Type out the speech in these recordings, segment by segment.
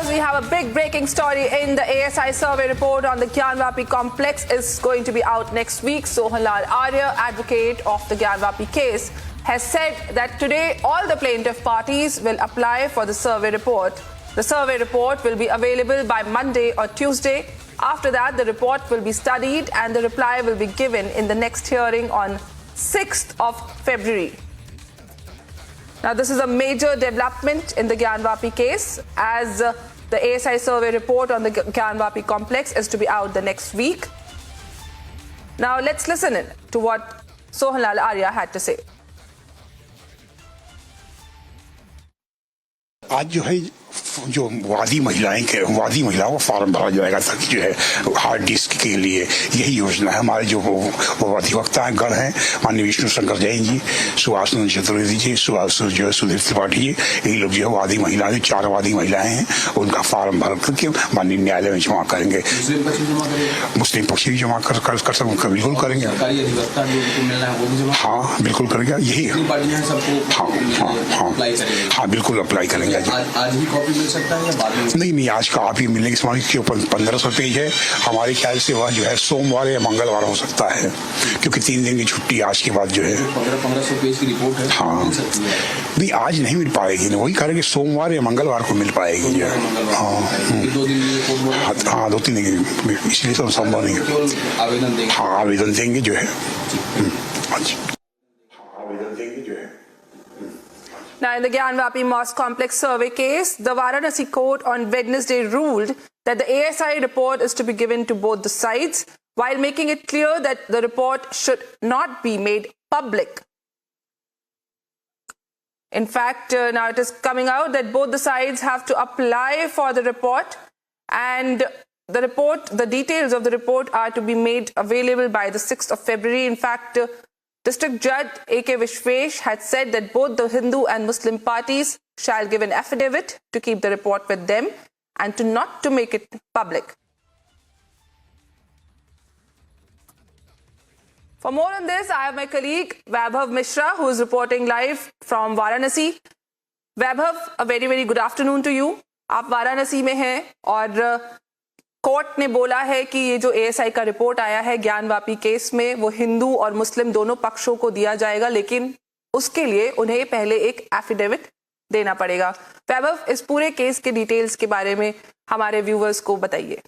viewers, we have a big breaking story in the ASI survey report on the Gyanvapi complex is going to be out next week. Sohanlal Arya, advocate of the Gyanvapi case, has said that today all the plaintiff parties will apply for the survey report. The survey report will be available by Monday or Tuesday. After that, the report will be studied and the reply will be given in the next hearing on 6th of February. Now, this is a major development in the Gyanvapi case, as the ASI survey report on the Gyanvapi complex is to be out the next week. Now, let's listen in to what Sohanlal Arya had to say. आज जो है जो वादी महिलाओं का form भरा जाएगा ताकि जो है हार्ड डिस्क के लिए यही योजना है। हमारे जो अधिवक्ता हैं गण हैं, माननीय विष्णु शंकर जैन जी, सुभाष नंदन चतुर्वेदी जी, जो है सुधीर त्रिपाठी जी, यही लोग जो है वादी महिलाएं, 4 वादी महिलाएं हैं, उनका फॉर्म भर करके माननीय न्यायालय में जमा करेंगे। मुस्लिम पक्ष भी जमा कर बिल्कुल करेंगे। हाँ, बिल्कुल करेंगे। यही हाँ बिल्कुल अप्लाई करेंगे। आज ही कॉपी मिल सकता है या बाद में? नहीं, आज कॉपी मिलने के समय के ऊपर 1500 पेज है। हमारे ख्याल से वह जो है सोमवार या मंगलवार हो सकता है, क्योंकि 3 दिन की छुट्टी आज के बाद जो है 1500 पेज की रिपोर्ट है। हाँ, नहीं आज नहीं मिल पाएगी ना, वही करेंगे सोमवार या मंगलवार को मिल पाएगी जो है। हाँ 2-3 दिन, इसलिए तो संभव नहीं है। आवेदन देंगे। हाँ आवेदन देंगे जो है। Now, in the Gyanvapi Mosque complex survey case, the Varanasi court on Wednesday ruled that the ASI report is to be given to both the sides, while making it clear that the report should not be made public. In fact, now it is coming out that both the sides have to apply for the report, and the details of the report are to be made available by the 6th of February. In fact, District Judge A.K. Vishwesh had said that both the Hindu and Muslim parties shall give an affidavit to keep the report with them and not to make it public. For more on this, I have my colleague Vaibhav Mishra, who is reporting live from Varanasi. Vaibhav, a very, very good afternoon to you. आप वाराणसी में हैं और court ने बोला है कि ये जो एएसआई का रिपोर्ट आया है ज्ञानवापी केस में, वो हिंदू और मुस्लिम दोनों पक्षों को दिया जाएगा, लेकिन उसके लिए उन्हें पहले एक एफिडेविट देना पड़ेगा। वैभव, इस पूरे केस के डिटेल्स के बारे में हमारे व्यूवर्स को बताइए।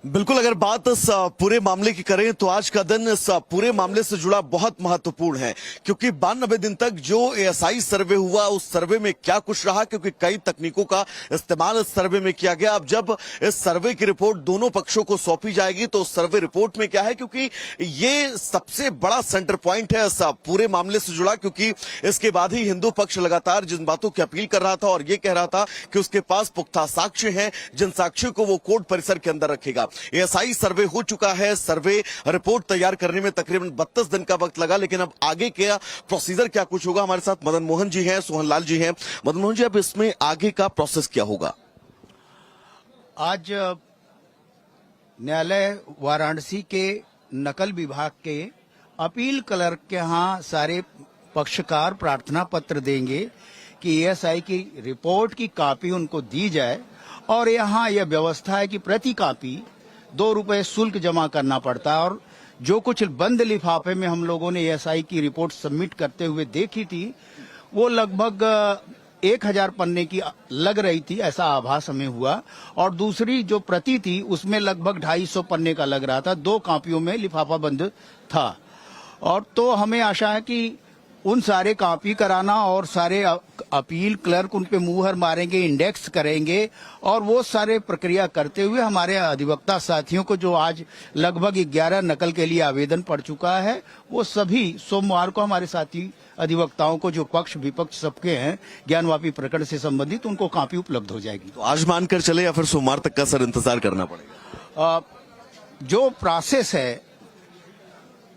बिल्कुल, अगर बात इस पूरे मामले की करें तो आज का दिन इस पूरे मामले से जुड़ा बहुत महत्वपूर्ण है, क्योंकि 92 दिन तक जो एएसआई सर्वे हुआ उस सर्वे में क्या कुछ रहा, क्योंकि कई तकनीकों का इस्तेमाल इस सर्वे में किया गया। अब जब इस सर्वे की रिपोर्ट दोनों पक्षों को सौंपी जाएगी तो सर्वे रिपोर्ट में क्या है, क्योंकि ये सबसे बड़ा सेंटर पॉइंट है इस पूरे मामले से जुड़ा, क्योंकि इसके बाद ही हिंदू पक्ष लगातार जिन बातों की अपील कर रहा था और ये कह रहा था कि उसके पास पुख्ता साक्ष्य हैं, जिन साक्ष्यों को वो कोर्ट परिसर के अंदर रखेगा। एएसआई सर्वे हो चुका है, सर्वे रिपोर्ट तैयार करने में तकरीबन 32 दिन का वक्त लगा, लेकिन अब आगे क्या प्रोसीजर क्या कुछ होगा। हमारे साथ मदन मोहन जी हैं, सोहनलाल जी हैं। मदन मोहन जी, अब इसमें आगे का प्रोसेस क्या होगा? आज न्यायालय वाराणसी के नकल विभाग के अपील क्लर्क के यहाँ सारे पक्षकार प्रार्थना पत्र देंगे कि एएसआई की रिपोर्ट की कॉपी उनको दी जाए, और यहाँ यह व्यवस्था है कि प्रति कॉपी 2 रुपए शुल्क जमा करना पड़ता है। और जो कुछ बंद लिफाफे में हम लोगों ने एएसआई की रिपोर्ट सबमिट करते हुए देखी थी, वो लगभग 1000 पन्ने की लग रही थी, ऐसा आभास हमें हुआ। और दूसरी जो प्रति थी उसमें लगभग 250 पन्ने का लग रहा था। 2 कॉपियों में लिफाफा बंद था। और तो हमें आशा है कि उन सारे कॉपी कराना और सारे अपील क्लर्क उन पे मुहर मारेंगे, इंडेक्स करेंगे, और वो सारे प्रक्रिया करते हुए हमारे अधिवक्ता साथियों को जो आज लगभग 11 नकल के लिए आवेदन पड़ चुका है, वो सभी सोमवार को हमारे साथी अधिवक्ताओं को जो पक्ष विपक्ष सबके हैं ज्ञानवापी प्रकरण से संबंधित, उनको कॉपी उपलब्ध हो जाएगी। तो आज मानकर चले या फिर सोमवार तक का सर इंतजार करना पड़ेगा? जो प्रोसेस है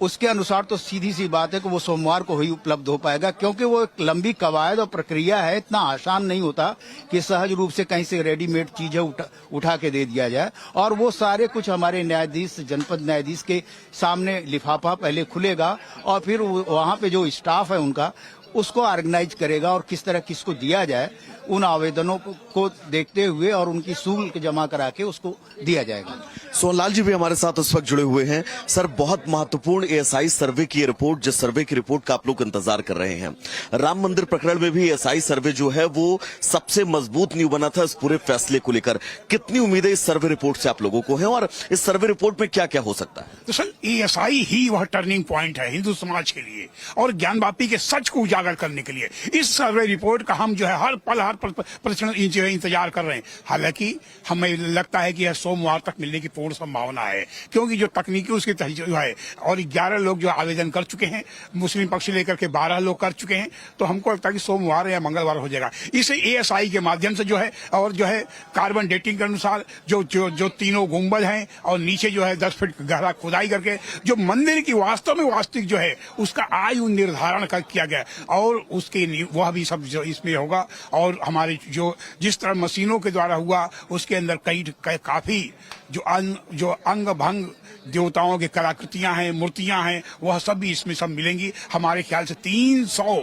उसके अनुसार तो सीधी सी बात है कि वो सोमवार को ही उपलब्ध हो पाएगा, क्योंकि वो एक लंबी कवायद और प्रक्रिया है। इतना आसान नहीं होता कि सहज रूप से कहीं से रेडीमेड चीजें उठा के दे दिया जाए। और वो सारे कुछ हमारे न्यायाधीश, जनपद न्यायाधीश के सामने लिफाफा पहले खुलेगा, और फिर वहां पे जो स्टाफ है उनका उसको ऑर्गेनाइज करेगा और किस तरह किसको दिया जाए उन आवेदनों को देखते हुए और उनकी शुल्क जमा करा के उसको दिया जाएगा। सोहनलाल जी भी हमारे साथ इस वक्त जुड़े हुए हैं। सर, बहुत महत्वपूर्ण एएसआई सर्वे की रिपोर्ट, जिस सर्वे की रिपोर्ट का आप लोग इंतजार कर रहे हैं, राम मंदिर प्रकरण में भी एएसआई सर्वे जो है वो सबसे मजबूत नींव बना था इस पूरे फैसले को लेकर। कितनी उम्मीदें इस सर्वे रिपोर्ट से आप लोगों को हैं और इस सर्वे रिपोर्ट में क्या क्या हो सकता है? तो सर, एएसआई ही वह टर्निंग पॉइंट है हिंदू समाज के लिए और ज्ञानवापी के सच को उजागर करने के लिए। इस सर्वे रिपोर्ट का हम जो है हर पल हर प्रश्न जो है इंतजार कर रहे हैं। हालांकि हमें लगता है कि यह सोमवार तक मिलने की पूर्ण संभावना है, क्योंकि जो तकनीकी उसकी जो है और 11 लोग जो आवेदन कर चुके हैं, मुस्लिम पक्ष लेकर के 12 लोग कर चुके हैं, तो हमको लगता है कि सोमवार या मंगलवार हो जाएगा। इसे एएसआई के माध्यम से जो है और जो है कार्बन डेटिंग के अनुसार जो तीनों गुंबद हैं और नीचे जो है 10 फीट गहरा खुदाई करके जो मंदिर की वास्तव में वास्तविक जो है उसका आयु निर्धारण किया गया और उसके वह भी सब जो इसमें होगा। और हमारे जो जिस तरह मशीनों के द्वारा हुआ उसके अंदर कई काफी जो अंग भंग देवताओं की कलाकृतियां हैं, मूर्तियां हैं, वह सब भी इसमें सब मिलेंगी। हमारे ख्याल से 300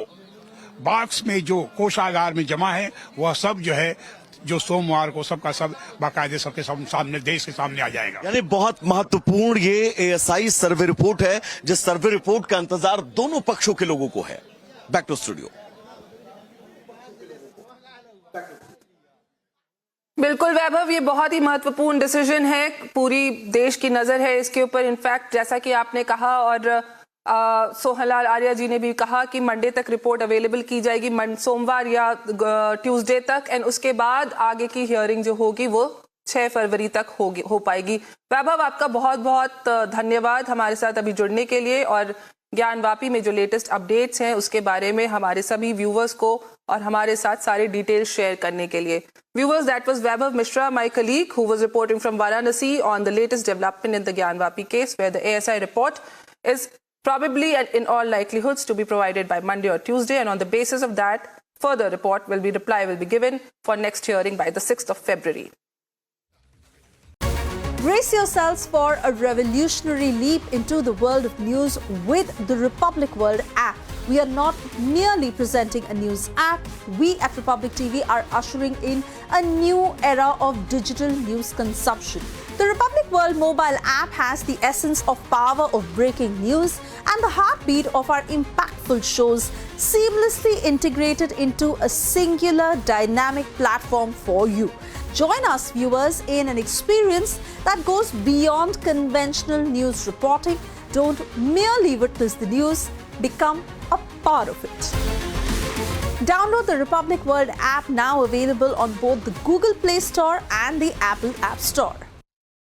बॉक्स में जो कोषागार में जमा है वह सब जो है जो सोमवार को सबका सब बाकायदे सबके सामने देश के सामने आ जाएगा। यानी बहुत महत्वपूर्ण ये एएसआई सर्वे रिपोर्ट है, जिस सर्वे रिपोर्ट का इंतजार दोनों पक्षों के लोगों को है। Back to studio. बिल्कुल वैभव, ये बहुत ही महत्वपूर्ण डिसीजन है, पूरी देश की नजर है इसके ऊपर। इनफैक्ट जैसा कि आपने कहा और सोहनलाल आर्य जी ने भी कहा कि मंडे तक रिपोर्ट अवेलेबल की जाएगी, सोमवार या ट्यूसडे तक, एंड उसके बाद आगे की हियरिंग जो होगी वो 6 फरवरी तक हो पाएगी। वैभव, आपका बहुत बहुत धन्यवाद हमारे साथ अभी जुड़ने के लिए और ज्ञानवापी में जो लेटेस्ट अपडेट्स हैं उसके बारे में हमारे सभी व्यूवर्स को और हमारे साथ सारे डिटेल्स शेयर करने के लिए। Viewers, that was Vaibhav Mishra, my colleague, who was reporting from Varanasi on the latest development in the Gyanvapi case, where the ASI report is probably and in all likelihoods to be provided by Monday or Tuesday, and on the basis of that, further reply will be given for next hearing by the 6th of February. Brace yourselves for a revolutionary leap into the world of news with the Republic World app. We are not merely presenting a news app. We at Republic TV are ushering in a new era of digital news consumption. The Republic World mobile app has the essence of power of breaking news and the heartbeat of our impactful shows seamlessly integrated into a singular dynamic platform for you. Join us, viewers, in an experience that goes beyond conventional news reporting. Don't merely witness the news, become a part of it. Download the Republic World app, now available on both the Google Play Store and the Apple App Store.